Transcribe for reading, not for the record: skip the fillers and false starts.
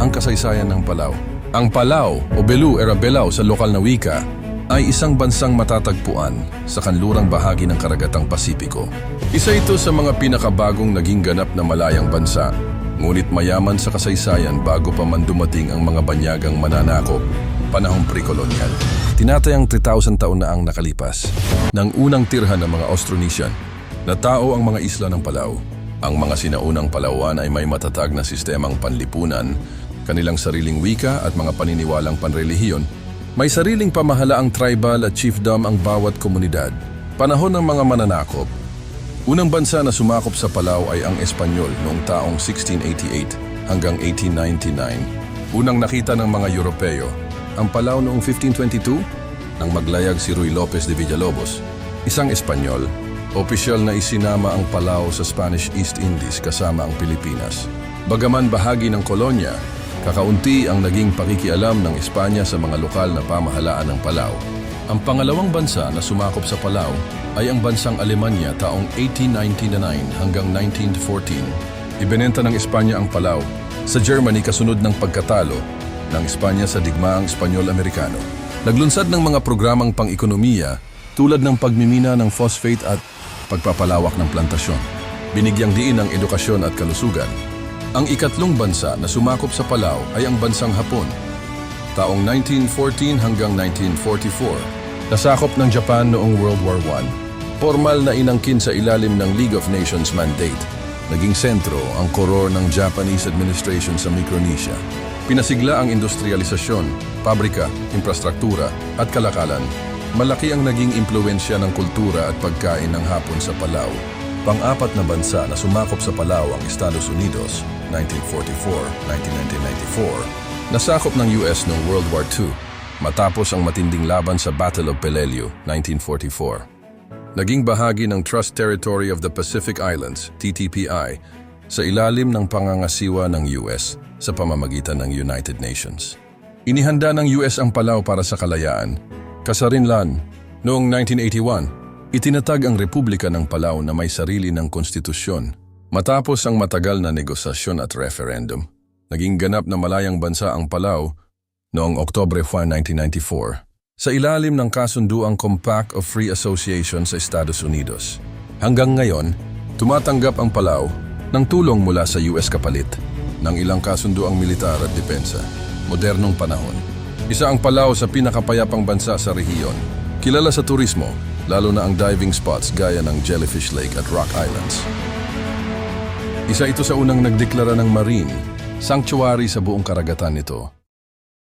ang kasaysayan ng Palau. Ang Palau o Belu Arabelao sa lokal na wika ay isang bansang matatagpuan sa kanlurang bahagi ng Karagatang Pasipiko. Isa ito sa mga pinakabagong naging ganap na malayang bansa, ngunit mayaman sa kasaysayan bago pa man dumating ang mga banyagang mananakop panahong pre-kolonyal. Tinatayang 3,000 taon na ang nakalipas ng unang tirhan ng mga Austronesian na tao ang mga isla ng Palau. Ang mga sinaunang Palawan ay may matatag na sistemang panlipunan, kanilang sariling wika at mga paniniwalang panrelihiyon. May sariling pamahalaang tribal at chiefdom ang bawat komunidad. Panahon ng mga mananakop, unang bansa na sumakop sa Palau ay ang Espanyol noong taong 1688 hanggang 1899. Unang nakita ng mga Europeo ang Palau noong 1522 nang maglayag si Ruy Lopez de Villalobos, isang Espanyol. Opisyal na isinama ang Palau sa Spanish East Indies kasama ang Pilipinas. Bagaman bahagi ng kolonya, kakaunti ang naging pakikialam ng Espanya sa mga lokal na pamahalaan ng Palau. Ang pangalawang bansa na sumakop sa Palau ay ang bansang Alemanya taong 1899 hanggang 1914. Ibinenta ng Espanya ang Palau sa Germany kasunod ng pagkatalo ng Espanya sa digmaang Espanyol-Amerikano. Naglunsad ng mga programang pang-ekonomiya tulad ng pagmimina ng phosphate at pagpapalawak ng plantasyon. Binigyang diin ang edukasyon at kalusugan. Ang ikatlong bansa na sumakop sa Palau ay ang bansang Hapon. Taong 1914 hanggang 1944, nasakop ng Japan noong World War I. Formal na inangkin sa ilalim ng League of Nations mandate. Naging sentro ang koror ng Japanese administration sa Micronesia. Pinasigla ang industrialisasyon, pabrika, infrastruktura at kalakalan. Malaki ang naging impluensya ng kultura at pagkain ng Hapon sa Palau. Pang-apat na bansa na sumakop sa Palau ang Estados Unidos, 1944-1994, nasakop ng US noong World War II, matapos ang matinding laban sa Battle of Peleliu, 1944. Naging bahagi ng Trust Territory of the Pacific Islands, TTPI, sa ilalim ng pangangasiwa ng US sa pamamagitan ng United Nations. Inihanda ng US ang Palau para sa kalayaan. Kasarinlan, noong 1981, itinatag ang Republika ng Palau na may sarili ng konstitusyon. Matapos ang matagal na negosasyon at referendum, naging ganap na malayang bansa ang Palau noong Oktubre 1, 1994 sa ilalim ng kasunduang Compact of Free Association sa Estados Unidos. Hanggang ngayon, tumatanggap ang Palau ng tulong mula sa US kapalit ng ilang kasunduang militar at depensa. Modernong panahon. Isa ang Palau sa pinakapayapang bansa sa rehiyon. Kilala sa turismo, lalo na ang diving spots gaya ng Jellyfish Lake at Rock Islands. Isa ito sa unang nagdeklara ng marine sanctuary sa buong karagatan nito.